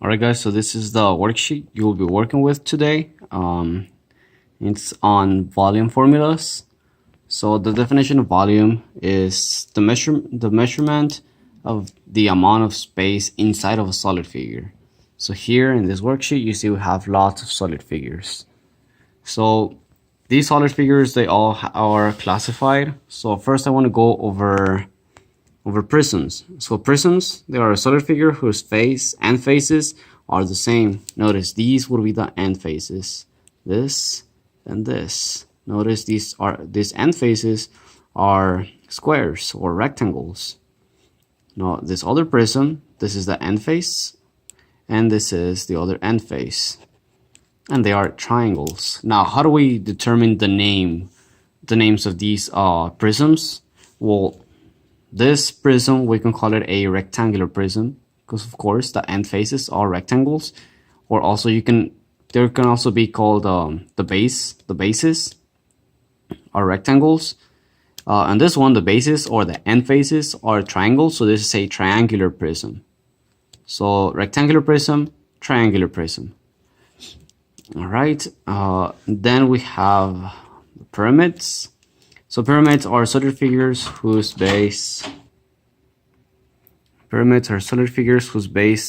Alright guys, so this is the worksheet you will be working with today. It's on volume formulas. So the definition of volume is the measurement of the amount of space inside of a solid figure. So here in this worksheet you see we have lots of solid figures. So these solid figures, they all are classified. So first I want to go over prisms. So prisms, they are a solid figure whose face and faces are the same. Notice these will be the end faces. This and this. Notice these end faces are squares or rectangles. Now this other prism, this is the end face, and this is the other end face, and they are triangles. Now how do we determine the names of these prisms? Well, this prism, we can call it a rectangular prism because of course the end faces are rectangles, or also there can also be called the bases are rectangles. And this one, the bases or the end faces are triangles, so this is a triangular prism. So rectangular prism, triangular prism. All right, then we have the pyramids. So pyramids are solid figures whose base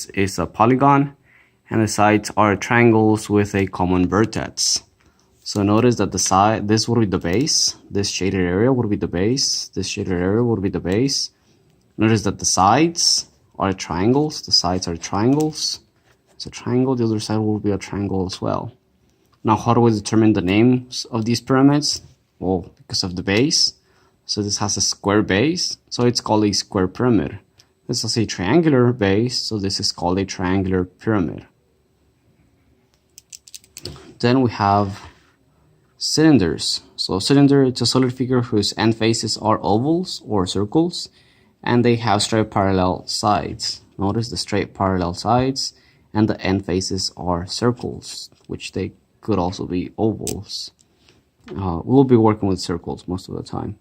is a polygon, and the sides are triangles with a common vertex. So notice that this will be the base, this shaded area would be the base, this shaded area would be the base. Notice that the sides are triangles, the sides are triangles. It's a triangle, the other side will be a triangle as well. Now how do we determine the names of these pyramids? Well, because of the base. So this has a square base, so it's called a square pyramid. This has a triangular base, so this is called a triangular pyramid. Then we have cylinders. So cylinder, it's a solid figure whose end faces are ovals or circles, and they have straight parallel sides. Notice the straight parallel sides, and the end faces are circles, which they could also be ovals. We'll be working with circles most of the time.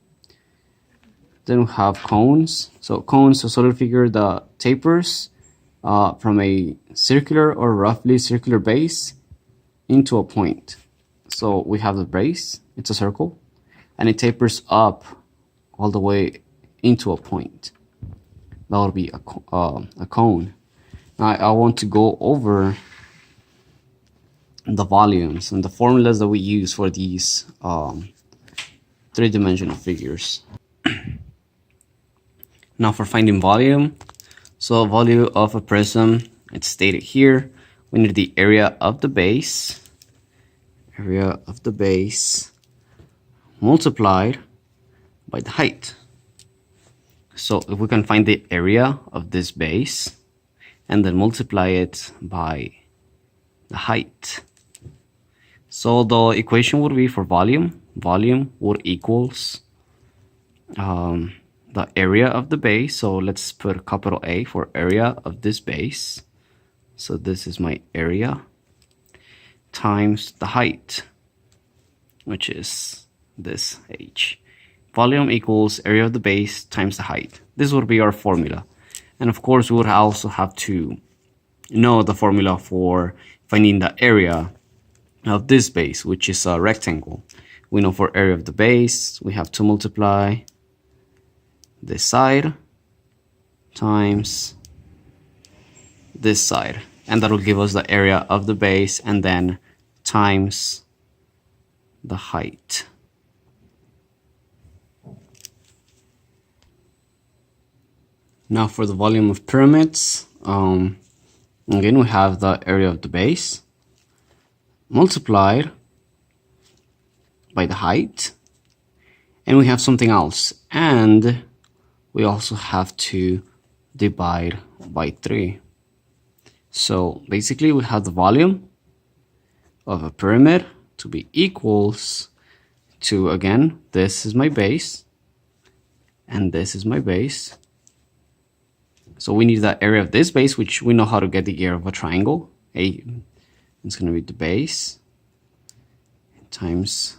Then we have cones. So cones, a solid figure that tapers from a circular or roughly circular base into a point. So we have the base, it's a circle, and it tapers up all the way into a point. That would be a cone. Now I want to go over the volumes and the formulas that we use for these three-dimensional figures. Now for finding volume, so volume of a prism, it's stated here. We need the area of the base multiplied by the height. So if we can find the area of this base and then multiply it by the height. So the equation would be for volume would equals the area of the base. So let's put capital A for area of this base. So this is my area times the height, which is this h. Volume equals area of the base times the height. This would be our formula. And of course, we would also have to know the formula for finding the area of this base, which is a rectangle. We know for area of the base, we have to multiply this side times this side, and that will give us the area of the base, and then times the height. Now for the volume of pyramids, again we have the area of the base multiplied by the height, and we have something else, and we also have to divide by 3. So basically we have the volume of a pyramid to be equals to, again, this is my base and this is my base. So we need the area of this base, which we know how to get the area of a triangle. It's going to be the base times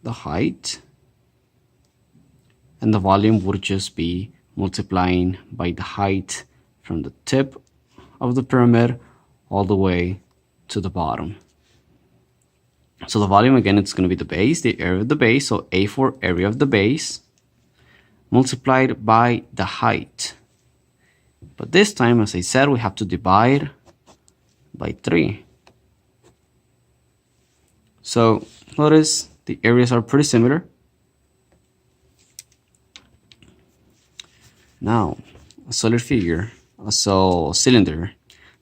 the height, and the volume would just be multiplying by the height from the tip of the pyramid all the way to the bottom. So the volume, again, it's going to be the base, the area of the base, so A for area of the base, multiplied by the height. But this time, as I said, we have to divide by 3. So notice the areas are pretty similar. Now, a solid figure, so cylinder.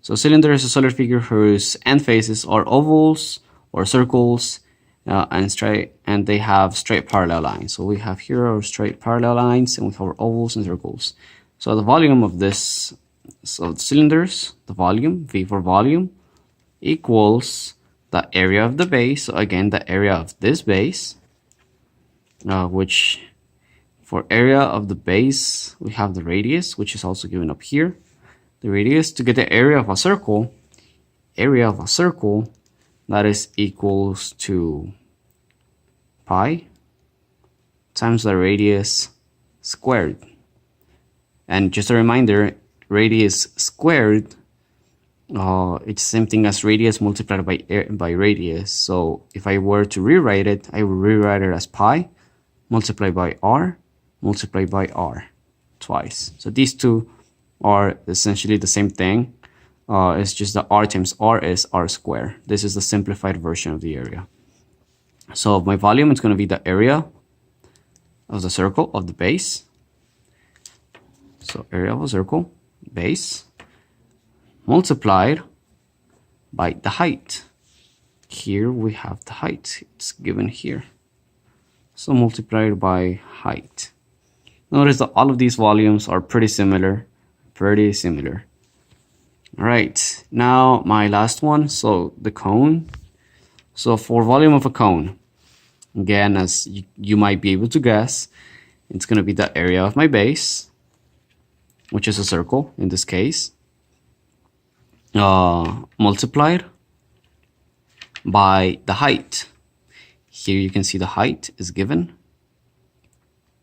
So cylinder is a solid figure whose end faces are ovals or circles and they have straight parallel lines. So we have here our straight parallel lines and we have our ovals and circles. So the volume of this, so the cylinders, the volume, V for volume, equals the area of the base. So again, the area of this base, which for area of the base, we have the radius, which is also given up here. The radius, to get the area of a circle, that is equals to pi times the radius squared. And just a reminder, radius squared, it's the same thing as radius multiplied by radius. So if I were to rewrite it, I would rewrite it as pi multiplied by r multiplied by r twice. So these two are essentially the same thing. It's just that r times r is r squared. This is the simplified version of the area. So my volume is going to be the area of the circle of the base. So area of a circle, base, multiplied by the height. Here we have the height. It's given here. So multiplied by height. Notice that all of these volumes are pretty similar. All right, now my last one, so the cone. So for volume of a cone, again, as you might be able to guess, it's going to be the area of my base, which is a circle in this case, multiplied by the height. Here you can see the height is given,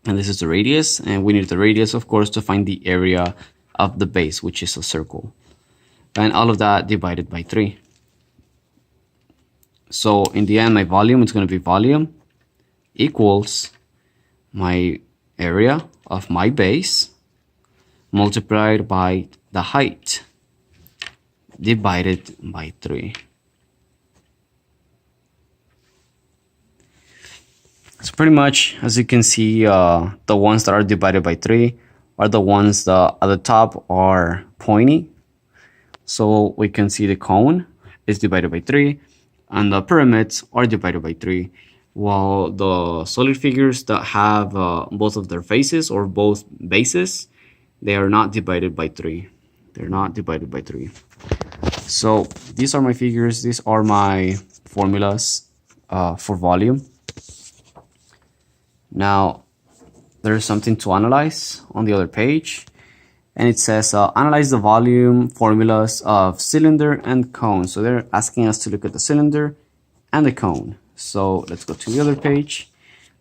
and this is the radius, and we need the radius, of course, to find the area of the base, which is a circle. And all of that divided by 3. So in the end, my volume is going to be volume equals my area of my base multiplied by the height divided by 3. So pretty much, as you can see, the ones that are divided by 3 are the ones that at the top are pointy. So we can see the cone is divided by 3 and the pyramids are divided by 3, while the solid figures that have both of their faces or both bases, they are not divided by 3. They're not divided by 3. So these are my figures. These are my formulas for volume. Now there's something to analyze on the other page. And it says, analyze the volume formulas of cylinder and cone. So they're asking us to look at the cylinder and the cone. So let's go to the other page.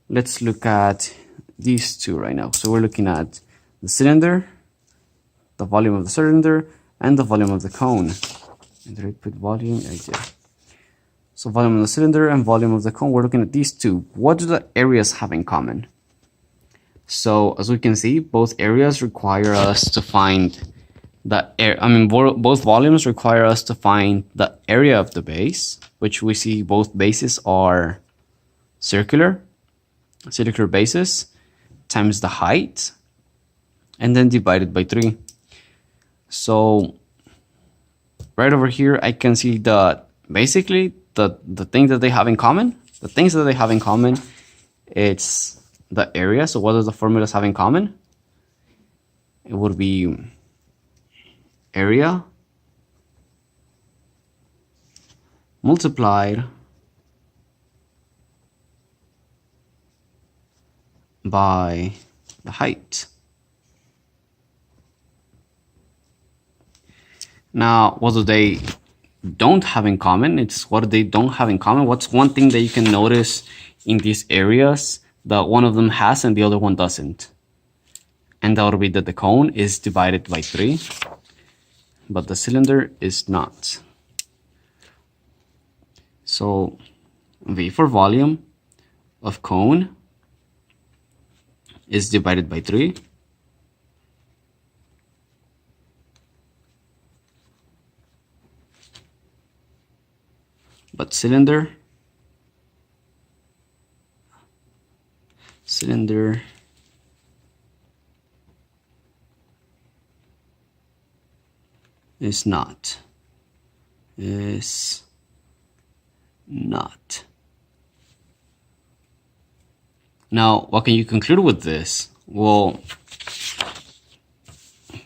Let's look at these two right now. So we're looking at the cylinder, the volume of the cylinder, and the volume of the cone. And did I put volume? I did. So volume of the cylinder and volume of the cone, we're looking at these two. What do the areas have in common? So as we can see, both areas require us to find the both volumes require us to find the area of the base, which we see both bases are circular bases, times the height, and then divided by 3. So right over here, I can see that basically the thing that they have in common, it's the area. So what does the formulas have in common? It would be area multiplied by the height. Now, what do they don't have in common? It's what they don't have in common. What's one thing that you can notice in these areas that one of them has and the other one doesn't? And that would be that the cone is divided by 3, but the cylinder is not. So V for volume of cone is divided by 3. But cylinder is not. Now, what can you conclude with this? Well,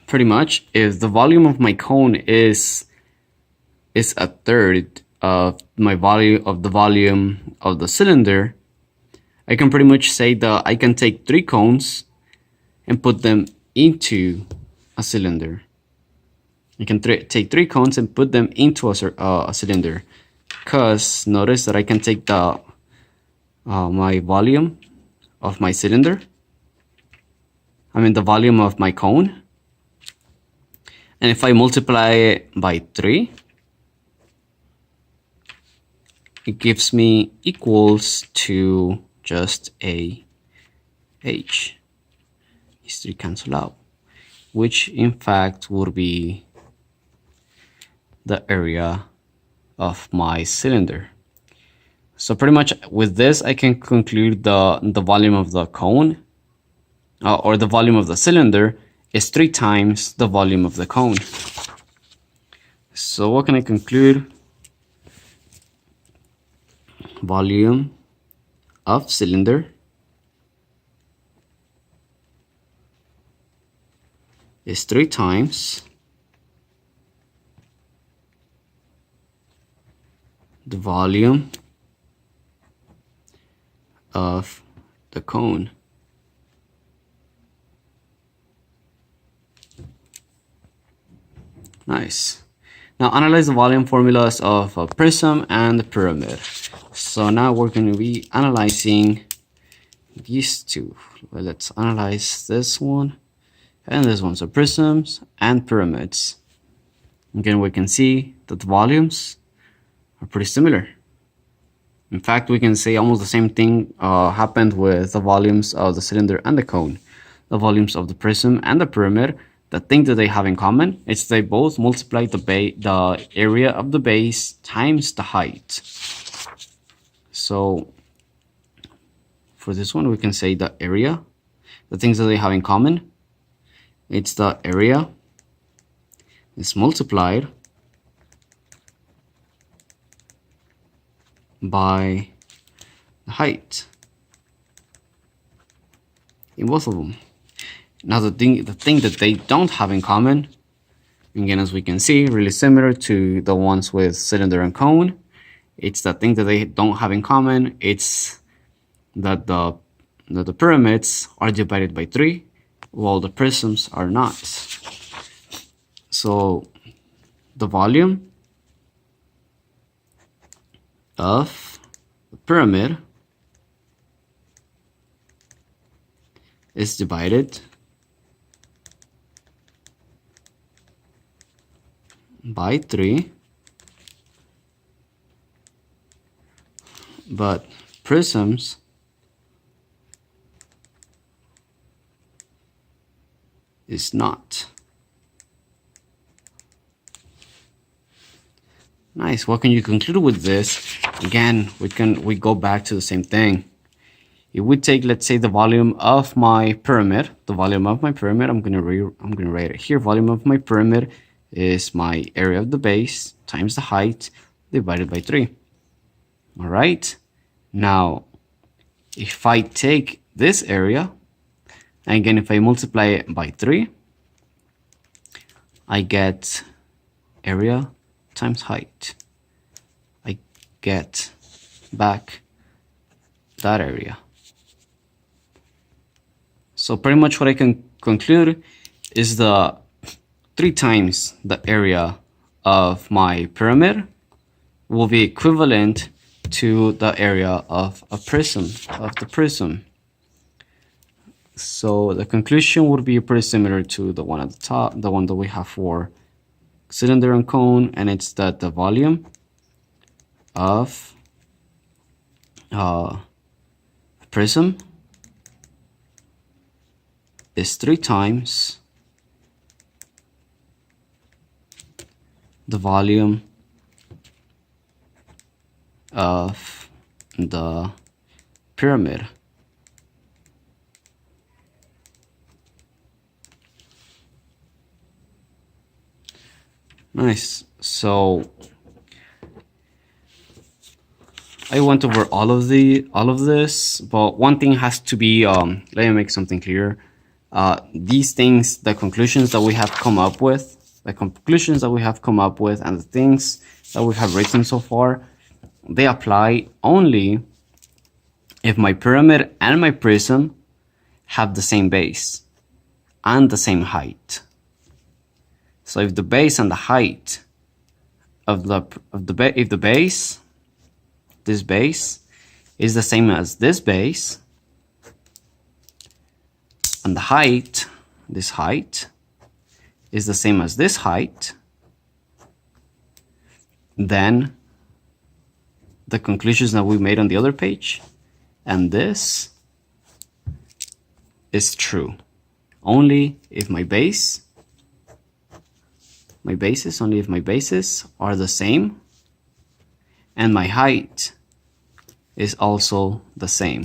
pretty much, if the volume of my cone is a third of the volume of the cylinder, I can pretty much say that I can take 3 cones and put them into a cylinder. You can take 3 cones and put them into a cylinder, because notice that I can take the my volume of my cylinder, the volume of my cone, and if I multiply it by 3, it gives me equals to just a h. These 3 cancel out, which in fact would be the area of my cylinder. So pretty much with this, I can conclude the volume of the cone or the volume of the cylinder is 3 times the volume of the cone. So what can I conclude? Volume of cylinder is 3 times the volume of the cone. Nice. Now analyze the volume formulas of a prism and the pyramid. So now we're going to be analyzing these 2. Well, let's analyze this one and this one. So prisms and pyramids. Again, we can see that the volumes are pretty similar. In fact, we can say almost the same thing happened with the volumes of the cylinder and the cone. The volumes of the prism and the pyramid, the thing that they have in common is they both multiply the area of the base times the height. So for this one, we can say the area, the things that they have in common, it's the area is multiplied by the height in both of them. Now the thing that they don't have in common, again, as we can see, really similar to the ones with cylinder and cone, it's the thing that they don't have in common. It's that the pyramids are divided by 3, while the prisms are not. So the volume of the pyramid is divided by 3, but prisms is not. Nice. What can you conclude with this? Again, we go back to the same thing. If we take, let's say, the volume of my pyramid, I'm gonna write it here. Volume of my pyramid is my area of the base times the height divided by 3. All right. Now, if I take this area, and again, if I multiply it by 3, I get area times height. I get back that area. So pretty much what I can conclude is the 3 times the area of my pyramid will be equivalent to the area of the prism. So the conclusion would be pretty similar to the one at the top, the one that we have for cylinder and cone, and it's that the volume of prism is 3 times the volume of the pyramid. Nice. So I went over all of this, but one thing has to be let me make something clear. These things, the conclusions that we have come up with, and the things that we have written so far, they apply only if my pyramid and my prism have the same base and the same height. So if the base and the height of if the base, this base, is the same as this base, and the height, this height, is the same as this height, then the conclusions that we made on the other page and this is true. Only if my bases are the same and my height is also the same.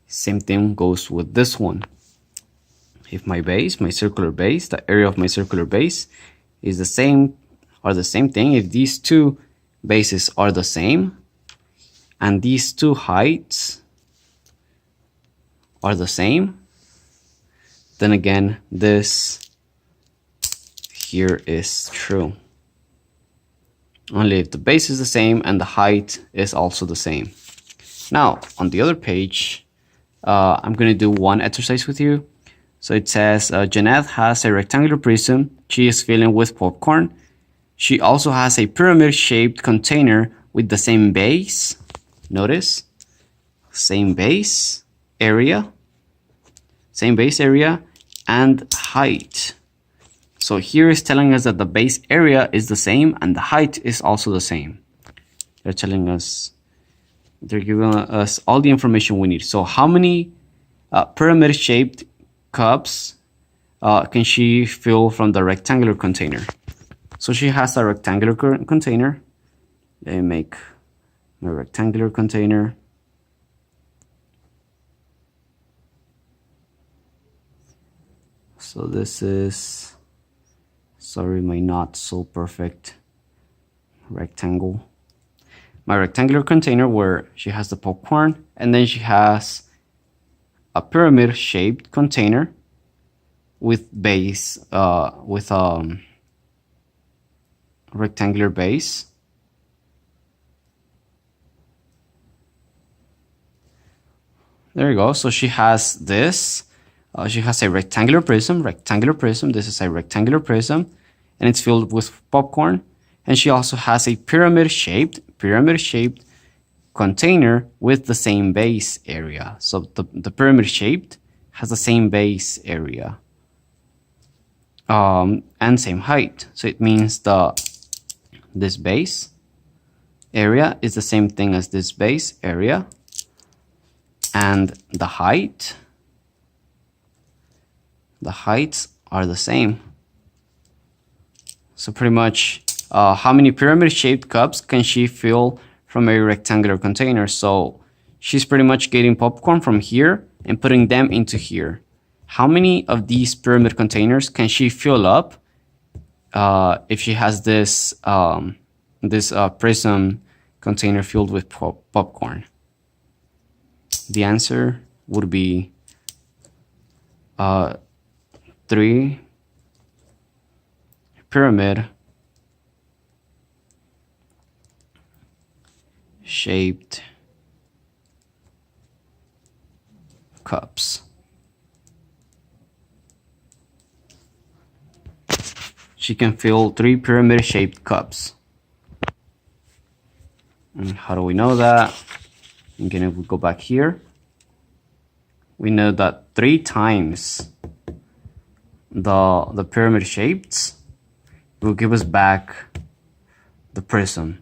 Same thing goes with this one. If my base, my circular base, the area of my circular base is the same, or the same thing, if these two bases are the same and these two heights are the same, then again, this here is true. Only if the base is the same and the height is also the same. Now, on the other page, I'm going to do one exercise with you. So it says, Jeanette has a rectangular prism. She is filling with popcorn. She also has a pyramid-shaped container with the same base. Notice, same base area and height. So here is telling us that the base area is the same and the height is also the same. They're telling us, they're giving us all the information we need. So how many pyramid-shaped cups can she fill from the rectangular container? So she has a rectangular container. Let me make my rectangular container. So this is, sorry, my not so perfect rectangle. My rectangular container where she has the popcorn, and then she has a pyramid shaped container with base, with rectangular base. There you go. So she has this. She has a rectangular prism. This is a rectangular prism, and it's filled with popcorn. And she also has a pyramid-shaped container with the same base area. So the pyramid-shaped has the same base area and same height. So it means this base area is the same thing as this base area, and the heights are the same. So pretty much, how many pyramid-shaped cups can she fill from a rectangular container? So she's pretty much getting popcorn from here and putting them into here. How many of these pyramid containers can she fill up if she has this prism container filled with popcorn? The answer would be 3 pyramid shaped cups. She can fill 3 pyramid shaped cups. And how do we know that? Again, if we go back here, we know that 3 times the pyramid shapes will give us back the prism.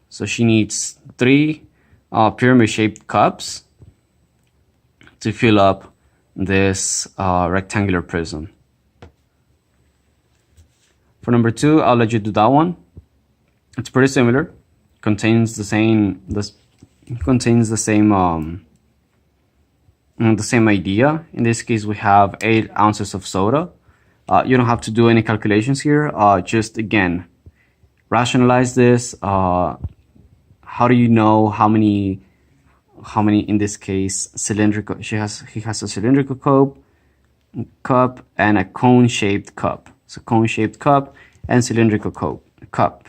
So she needs 3 pyramid-shaped cups to fill up this rectangular prism. For number 2, I'll let you do that one. It's pretty similar. Contains the same idea. In this case, we have 8 ounces of soda. You don't have to do any calculations here. Just again, rationalize this. How do you know how many in this case cylindrical? He has a cylindrical cup and a cone-shaped cup. So cone-shaped cup and cylindrical cup.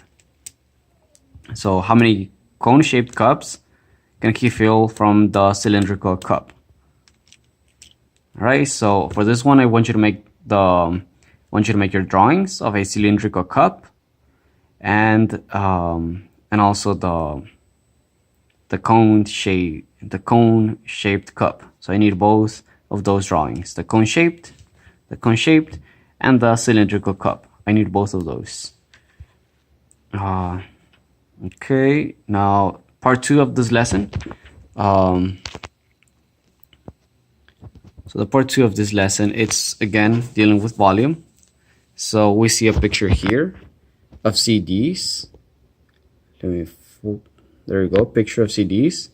So how many cone-shaped cups can he fill from the cylindrical cup? All right. So for this one, I want you to make your drawings of a cylindrical cup, and also the cone-shaped cup. So I need both of those drawings: the cone-shaped, and the cylindrical cup. I need both of those. Okay, now part 2 of this lesson. So the part 2 of this lesson, it's again dealing with volume. So we see a picture here of CDs. There you go, picture of CDs.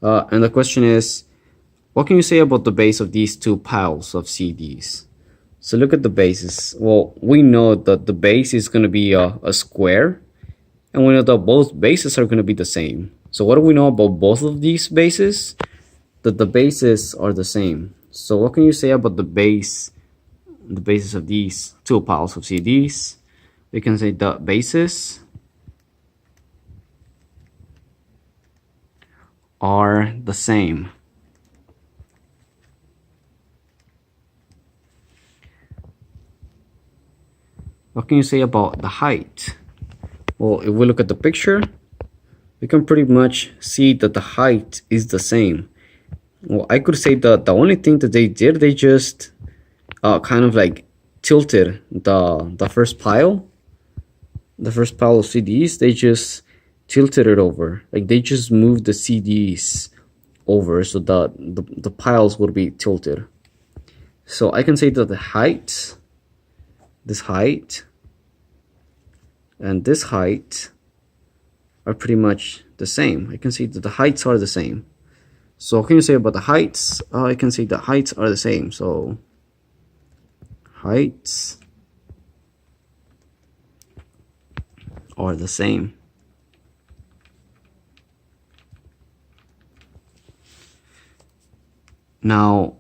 And the question is, what can you say about the base of these 2 piles of CDs? So look at the bases. Well, we know that the base is going to be a square, and we know that both bases are going to be the same. So what do we know about both of these bases? That the bases are the same. So what can you say about the bases of these 2 piles of CDs? We can say the bases are the same. What can you say about the height? Well, if we look at the picture, we can pretty much see that the height is the same. Well, I could say that the only thing that they did, they just kind of like tilted the first pile of CDs. They just tilted it over, like they just moved the CDs over so that the piles would be tilted. So I can say that the height, this height and this height are pretty much the same. I can say that the heights are the same. So what can you say about the heights? I can say the heights are the same. So heights are the same. Now,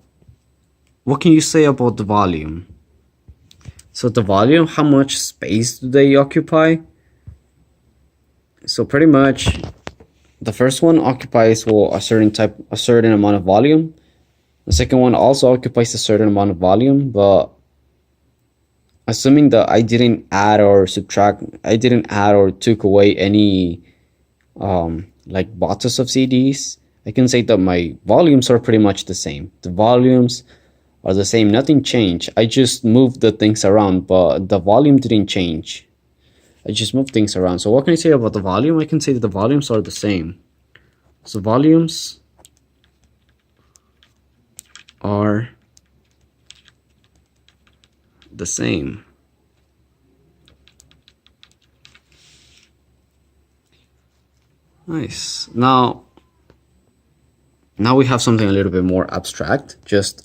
what can you say about the volume? So the volume, how much space do they occupy? So pretty much the first one occupies, well, a certain amount of volume. The second one also occupies a certain amount of volume, but assuming that I didn't add or took away any like boxes of CDs, I can say that my volumes are pretty much the same. The volumes are the same, nothing changed. I just moved the things around, but the volume didn't change. I just moved things around. So what can I say about the volume? I can say that the volumes are the same. So volumes are the same. Nice. Now we have something a little bit more abstract, just